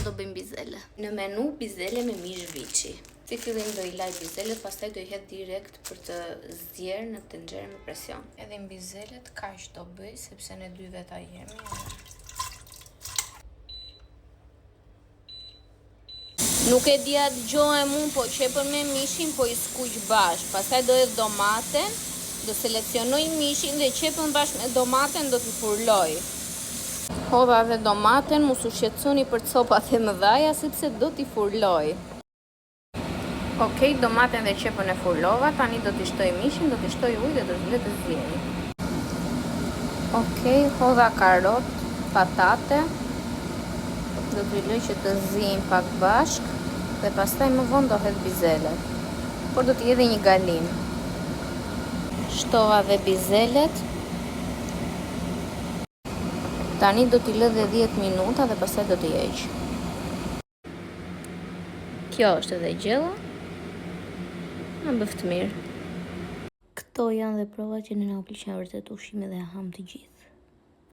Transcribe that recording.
se do bëjmë bizele. Në menu bizele me mish viçi. Si fillim do i laj bizelet, pastaj do i hedh direkt për të zgjerë në tenxhere me presion. Edhe në bizelet kaq do bëj sepse ne dy veta jemi. Nuk e di a dëgjohem unë, po qepën me mishin, po i skuq bashkë. Pastaj do hedh domaten, do seleksionoj mishin dhe qepën bashkë me domaten do t'i furloj. Hodha dhe domaten, mos u shqetësoni për copat e mëdhaja sepse do t'i furloj. Okej, domaten dhe qepën e furlova, tani do t'i shtoj mishin, do t'i shtoj ujë dhe do t'i lë të zjeri. Okej, hodha karot, patate, do t'i lë që të zijnë pak bashk dhe pastaj më vonë do hedh bizelet, por do t'i hedh një galim. Shtova dhe bizelet. Tani do t'i lë dhe 10 minuta dhe pastaj do t'i heq. Kjo është edhe gjella. Në bëftë mirë. Këto janë dhe provat që në nga pëlqen vërtet ushqime dhe ham të gjithë.